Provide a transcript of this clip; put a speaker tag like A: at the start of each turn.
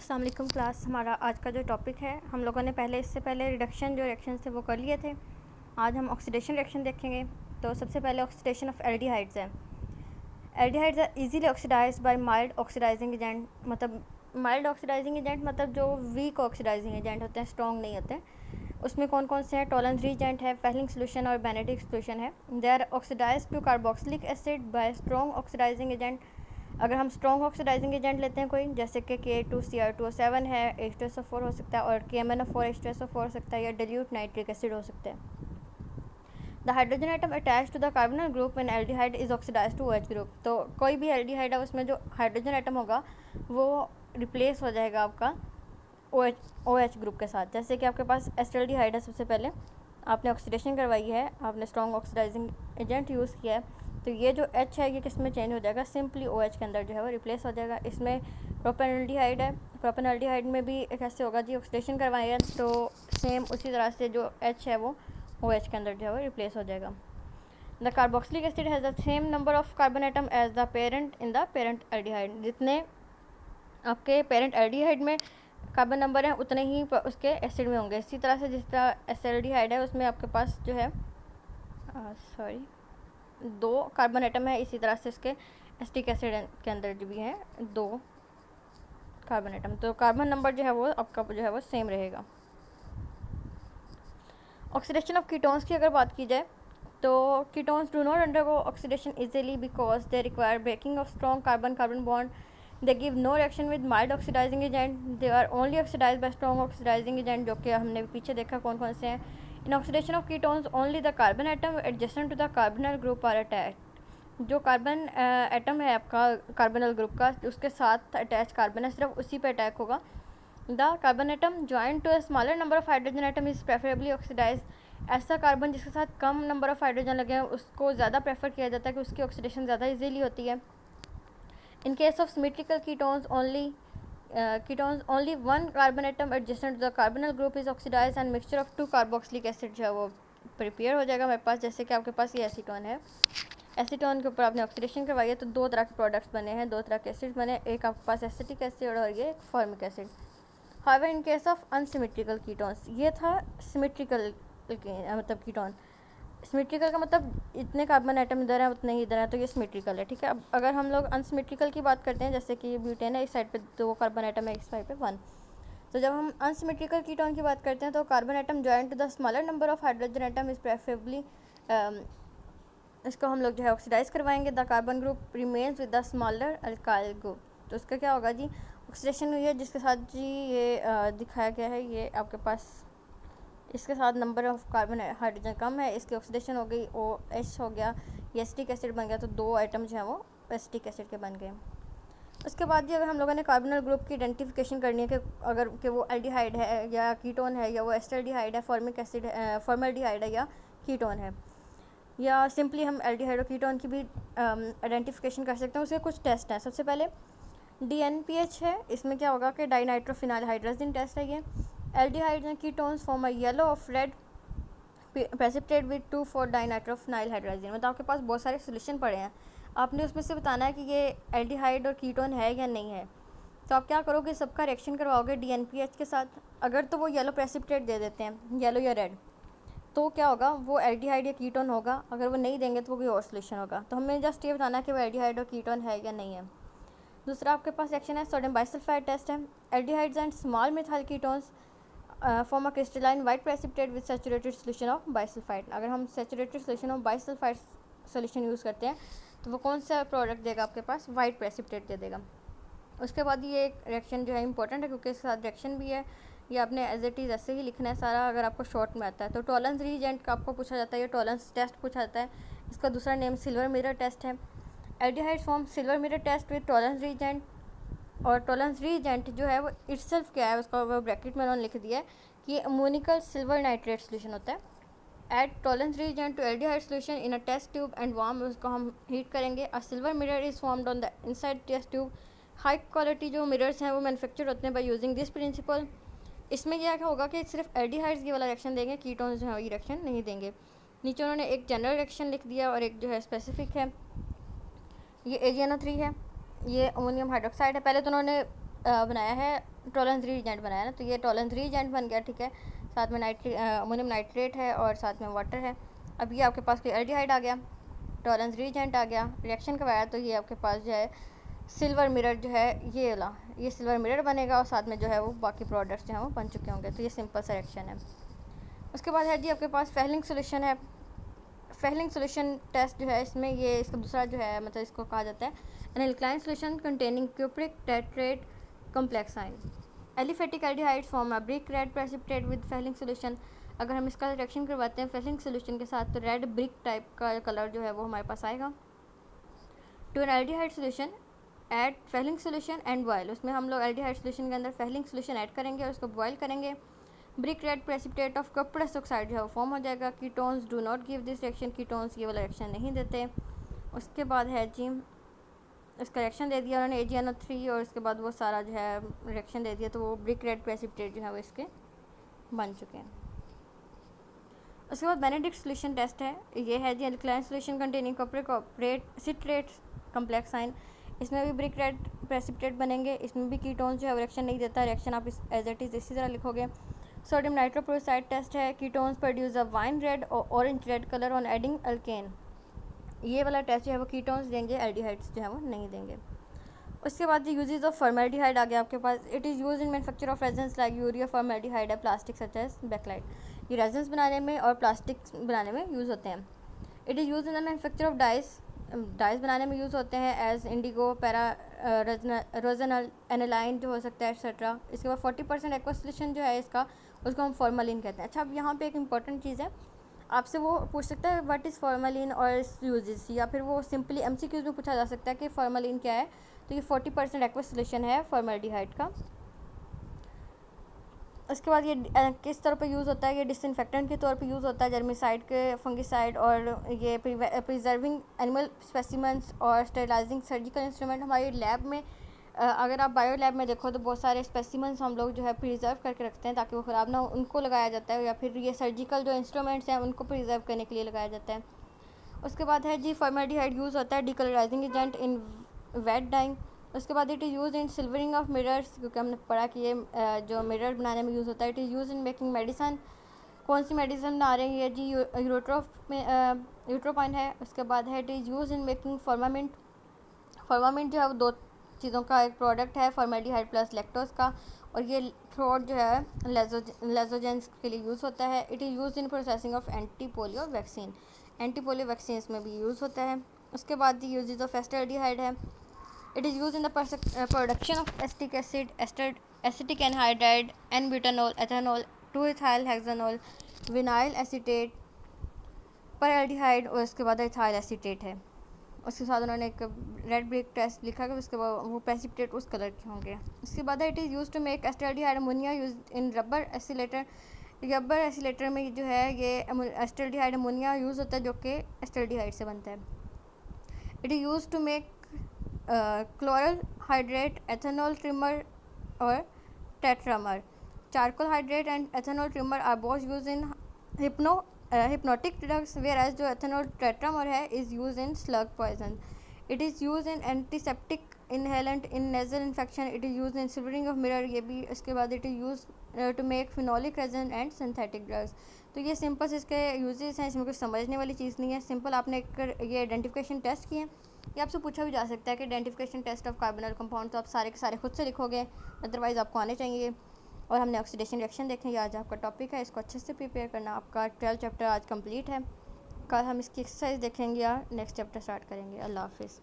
A: अस्सलाम वालेकुम क्लास। हमारा आज का जो टॉपिक है, हम लोगों ने इससे पहले रिडक्शन जो रिएक्शन थे वो कर लिए थे। आज हम ऑक्सीडेशन रिएक्शन देखेंगे। तो सबसे पहले ऑक्सीडेशन ऑफ एल्डिहाइड्स है। Aldehydes are easily oxidized by mild oxidizing agent. मतलब माइल्ड ऑक्सीडाइजिंग एजेंट मतलब जो वीक ऑक्सीडाइजिंग एजेंट होते हैं, स्ट्रॉन्ग नहीं होते। उसमें कौन कौन से हैं? टॉलरेंस रिएजेंट है, फेलिंग सोल्यूशन और बेनेडिक्ट सोल्यूशन है। They are oxidize to carboxylic acid by strong oxidizing agent. अगर हम स्ट्रॉन्ग ऑक्सीडाइजिंग एजेंट लेते हैं कोई, जैसे कि K2Cr2O7 है, H2SO4 हो सकता है, और KMnO4 H2SO4 हो सकता है, या डिल्यूट नाइट्रिक एसिड हो सकता है। The hydrogen atom attach to the carbonyl group when aldehyde is oxidize to OH group. तो कोई भी एल्डिहाइड है उसमें जो हाइड्रोजन एटम होगा वो रिप्लेस हो जाएगा आपका OH ग्रुप के साथ। जैसे कि आपके पास एसिटाल्डिहाइड है, सबसे पहले आपने ऑक्सीडेशन करवाई है, आपने स्ट्रॉन्ग ऑक्सीडाइजिंग एजेंट यूज़ किया है, तो ये जो H है ये किस में चेंज हो जाएगा? सिंपली OH के अंदर जो है वो रिप्लेस हो जाएगा। इसमें प्रोपेनल्डिहाइड है, प्रोपेनल्डिहाइड में भी कैसे होगा जी? ऑक्सीडेशन करवाएगा तो सेम उसी तरह से जो H है वो OH के अंदर जो है वो रिप्लेस हो जाएगा। The carboxylic acid has the same number of carbon atom as the parent in the parent aldehyde. जितने आपके पेरेंट एल्डिहाइड में कार्बन नंबर हैं उतने ही उसके एसिड में होंगे। इसी तरह से जिस तरह एसिटाल्डिहाइड है उसमें आपके पास जो है 2 कार्बन एटम है, इसी तरह से इसके एसिटिक एसिड के अंदर जो भी हैं 2 कार्बन एटम, तो कार्बन नंबर जो है वो आपका जो है वो सेम रहेगा। ऑक्सीडेशन ऑफ कीटोन्स की अगर बात की जाए तो ketones do not undergo oxidation easily because they require breaking of strong carbon carbon bond. They give no reaction with mild oxidizing agent. They are only oxidize by strong oxidizing agent, जो कि हमने पीछे देखा कौन कौन से हैं। In oxidation of ketones only the carbon atom adjacent to the carbonyl group are attach. जो कार्बन एटम है आपका कार्बोनल ग्रुप का, उसके साथ अटैच कार्बन है, सिर्फ उसी पे अटैक होगा। The carbon atom join to a smaller number of hydrogen atom is preferably oxidize. ऐसा कार्बन जिसके साथ कम नंबर ऑफ हाइड्रोजन लगे हैं उसको ज़्यादा प्रेफर किया जाता है कि उसकी ऑक्सीडेशन ज़्यादा इजीली होती है। In case of symmetrical ketones only one carbon atom adjacent to the carbonyl group is oxidize and mixture of 2 carboxylic acid जो है वो प्रिपेयर हो जाएगा हमारे पास। जैसे कि आपके पास ये एसीटोन है, एसीटोन के ऊपर आपने ऑक्सीडेशन करवाई है तो 2 तरह के प्रोडक्ट्स बने हैं, 2 तरह के एसिड बने, एक आपके पास एसिटिक एसिड और ये formic acid. However in case of unsymmetrical ketones, ये था सिमेट्रिकल मतलब कीटोन। सिमेट्रिकल का मतलब इतने कार्बन आइटम इधर है उतने ही इधर है, तो ये सिमेट्रिकल है, ठीक है। अब अगर हम लोग अनसिमेट्रिकल की बात करते हैं, जैसे कि ये ब्यूटेन है, इस साइड पे 2 कार्बन आइटम है, इस साइड पे 1, तो जब हम अनसिमेट्रिकल कीटोन की बात करते हैं तो carbon atom join to the smaller number of hydrogen atom is preferably, इसको हम लोग जो है ऑक्सीडाइज करवाएंगे। The carbon group remains with the smaller alkyl group. तो उसका क्या होगा जी? ऑक्सीडेशन हुई है जिसके साथ जी ये दिखाया गया है, ये आपके पास इसके साथ नंबर ऑफ कार्बन हाइड्रोजन कम है, इसकी ऑक्सीडेशन हो गई, OH हो गया, ये एसिटिक एसिड बन गया, तो 2 आइटम जो हैं वो एसिटिक एसिड के बन गए। उसके बाद जी अगर हम लोगों ने कार्बोनल ग्रुप की आइडेंटिफिकेशन करनी है कि अगर कि वो एल्डिहाइड है या कीटोन है, या वो एस्टल्डिहाइड है, फॉर्मिक एसिड फॉर्मल्डिहाइड है या कीटोन है, या सिंपली हम एल्डिहाइड और कीटोन की भी आइडेंटिफिकेशन कर सकते हैं। उसके कुछ टेस्ट हैं। सबसे पहले DNPH है, इसमें क्या होगा कि डाइनाइट्रोफिनाइल हाइड्रोजन टेस्ट है। ये aldehyde and ketones form a yellow of red precipitate with 2,4 dinitrophenyl hydrogen. मतलब आपके पास बहुत सारे सोल्यूशन पड़े हैं, आपने उसमें से बताना है कि ये एल्डिहाइड और कीटोन है या नहीं है। तो आप क्या करोगे? सबका रिएक्शन करवाओगे DNPH के साथ। अगर तो वो येलो प्रेसिपिटेट दे देते हैं, येलो या रेड, तो क्या होगा? वो एल्डिहाइड या कीटोन होगा। अगर वो नहीं देंगे तो वो कोई और सोल्यूशन होगा। तो हमें जस्ट ये बताना है कि वो एल्डिहाइड और कीटोन है या नहीं है। दूसरा आपके पास रिएक्शन है सोडियम बाइसल्फाइड टेस्ट है। Aldehydes and small methyl ketones form a crystalline white precipitate with saturated solution of bisulphide. अगर हम saturated solution of bisulphide solution use करते हैं तो वो कौन सा प्रोडक्ट देगा आपके पास? वाइट प्रेसिपिटेट दे देगा। उसके बाद ये एक रिएक्शन जो है इंपॉर्टेंट है क्योंकि इसके साथ रिएक्शन भी है। ये आपने एज इट इज़ ऐसे ही लिखना है सारा, अगर आपको शॉर्ट में आता है। तो टॉलरेंस रीजेंट का आपको पूछा जाता है, ये टॉलरेंस टेस्ट पूछा जाता है। इसका दूसरा नेम सिल्वर मिरर टेस्ट है। Aldehyde form silver mirror test with Tollens reagent, और टॉलरेंस रीजेंट जो है वो इटसेल्फ क्या है, उसका वो ब्रैकेट में उन्होंने लिख दिया है कि अमोनिकल सिल्वर नाइट्रेट सोल्यूशन होता है। Add Tollens reagent to aldehyde solution in a test tube and warm, उसको हम हीट करेंगे। A silver mirror is formed on the inside test tube. High quality जो मिरर्स हैं वो मैन्युफैक्चर होते हैं बाय यूजिंग दिस प्रिंसिपल। इसमें क्या होगा कि सिर्फ एल्डिहाइड्स ये वाला रिएक्शन देंगे, कीटोन्स जो है ये रिएक्शन नहीं देंगे। नीचे उन्होंने एक जनरल रिएक्शन लिख दिया और एक जो है स्पेसिफिक है। ये AgNO3 है, ये अमोनियम हाइड्रोक्साइड है। पहले तो उन्होंने बनाया है, टोलन 3 एजेंट बनाया ना, तो ये टोलन 3 एजेंट बन गया, ठीक है। साथ में अमोनियम नाइट्रेट है और साथ में वाटर है। अब ये आपके पास कोई एल्डिहाइड आ गया, टोलन 3 एजेंट आ गया, रिएक्शन करवाया, तो ये आपके पास जो है सिल्वर मिरर जो है ये वाला, ये सिल्वर मिरर बनेगा और साथ में जो है वो बाकी प्रोडक्ट्स जो हैं वो बन चुके होंगे। तो ये सिंपल सा रिएक्शन है। उसके बाद है जी आपके पास फेहलिंग सोल्यूशन है। फेहलिंग सोल्यूशन टेस्ट जो है इसमें ये इसका दूसरा जो है मतलब इसको कहा जाता है एन एल्काइन solution containing cupric tartrate complex ion. Aliphatic aldehydes form a brick red precipitate with Fehling solution. अगर हम इसका रिएक्शन करवाते हैं फेहलिंग सोल्यूशन के साथ तो रेड ब्रिक टाइप का कलर जो है वो हमारे पास आएगा। To an aldehyde solution add Fehling solution and boil. उसमें हम लोग एल्डिहाइड सोल्यूशन के अंदर फेहलिंग सोल्यूशन ऐड करेंगे और उसको बॉयल करेंगे। Brick red precipitate of cuprous oxide जो है वो फॉर्म हो जाएगा। Ketones do not give this reaction, ketones ये वाला रिएक्शन नहीं देते। उसके बाद है जी इसका रिएक्शन दे दिया उन्होंने AgNO3 और उसके बाद वो सारा जो है रिएक्शन दे दिया, तो वो ब्रिक रेड प्रेसिपिटेट जो है वो इसके बन चुके हैं। उसके बाद बेनेडिक्ट सोल्यूशन टेस्ट है, ये है जी alkaline solution containing copper citrate complex ion. इसमें भी ब्रिक रेड प्रेसिपिटेट बनेंगे, इसमें भी कीटोन जो है रिएक्शन नहीं देता, रिएक्शन आप एज इट इज़ इसी तरह लिखोगे। सोडियम नाइट्रोक्लोराइड टेस्ट है, ketones produce a wine red और orange red colour on adding alkane. ये वाला टेस्ट जो है वो कीटोन्स देंगे, एल्डिहाइड्स जो है वो नहीं देंगे। उसके बाद यूजेस ऑफ फॉर्मेल्डिहाइड आ गया आपके पास। It is use in manufacture of resins like urea formaldehyde है, प्लास्टिक सच एज बैकलाइट। ये रेजन्स बनाने में और प्लास्टिक बनाने में यूज़ होते हैं। It is use in the manufacture of dice बनाने में यूज़ होते हैं as Indigo, para regional, aniline जो हो सकता है एक्सेट्रा। इसके बाद 40% एक्वा सोल्यूशन जो है इसका उसको हम फॉर्मलिन कहते हैं। अच्छा, अब यहाँ पे एक इंपॉर्टेंट चीज़ है, आपसे वो पूछ सकता है व्हाट इज़ फॉर्मलिन और यूजेस, या फिर वो सिंपली MCQs में पूछा जा सकता है कि फॉर्मलिन क्या है। तो ये 40% एक्वा सोल्यूशन है फॉर्मल्डिहाइड का। उसके बाद ये किस तरह पे यूज़ होता है, ये डिसइंफेक्टेंट के तौर पे यूज़ होता है, जर्मिसाइड के, फंगिसाइड और ये प्रिजर्विंग एनिमल स्पेसिमेंट्स और स्टेरिलाइजिंग सर्जिकल इंस्ट्रूमेंट। हमारी लैब में अगर आप बायो लैब में देखो तो बहुत सारे स्पेसिमेंट्स हम लोग जो है प्रिजर्व करके रखते हैं ताकि वो ख़राब ना हो, उनको लगाया जाता है, या फिर ये सर्जिकल जो इंस्ट्रूमेंट्स हैं उनको प्रिजर्व करने के लिए लगाया जाता है। उसके बाद है जी फॉर्मेल्डिहाइड यूज़ होता है डिकलराइजिंग एजेंट इन वेट डाइंग। उसके बाद it is use in silvering of mirrors, क्योंकि हमने पढ़ा कि ये जो मिरर बनाने में यूज़ होता है। It is use in making medicine. कौन सी मेडिसन बना रहे हैं ये जी, यूट्रोपाइन है। उसके बाद है it is use in making Formamint. Formamint जो है वो दो चीज़ों का एक प्रोडक्ट है, फॉर्मेल्डिहाइड प्लस लैक्टोज का, और ये थ्रोट जो है लेजोजेंस के लिए यूज़ होता है। It is use in processing of anti polio vaccine, anti polio vaccine में भी यूज़ होता है। उसके बाद यूजेज ऑफ एस्टल्डिहाइड है। It is used in the production of acetic acid, acetic anhydride, N-butanol, ethanol, 2-ethyl hexanol, vinyl acetate, परएल्डिहाइड और उसके बाद इथाइल एसीटेट है। उसके साथ उन्होंने एक रेड ब्रिक टेस्ट लिखा है, उसके बाद वो प्रेसिपिटेट उस कलर के होंगे। उसके बाद it is use to make acetaldehyde ammonia use in rubber accelerator. Rubber accelerator में जो है ये एस्टल्डिहाइड अमोनिया यूज़ होता है जो कि एस्टल्डिहाइड से बनता है। It is use to make chloral hydrate, ethanol trimer और tetramer. Charcoal hydrate and ethanol trimer are both use in hypnotic drugs, whereas जो एथेनॉल टेट्रामर है is use in slug poison. It is use in antiseptic inhalant in nasal infection. It is use in silvering of mirror, ये भी। उसके बाद it is use to make phenolic resin and synthetic drugs. तो ये simple से इसके uses हैं, इसमें कुछ समझने वाली चीज़ नहीं है। सिंपल आपने ये आइडेंटिफिकेशन टेस्ट किए। ये आपसे पूछा भी जा सकता है कि identification test of carbonyl compound, तो आप सारे के सारे खुद से लिखोगे, अदरवाइज़ आपको आने चाहिए। और हमने ऑक्सीडेशन रिएक्शन देखेंगे, आज आपका टॉपिक है, इसको अच्छे से प्रिपेयर करना। आपका 12 चैप्टर आज कंप्लीट है। कल हम इसकी एक्सरसाइज देखेंगे या नेक्स्ट चैप्टर स्टार्ट करेंगे। अल्लाह हाफिज़।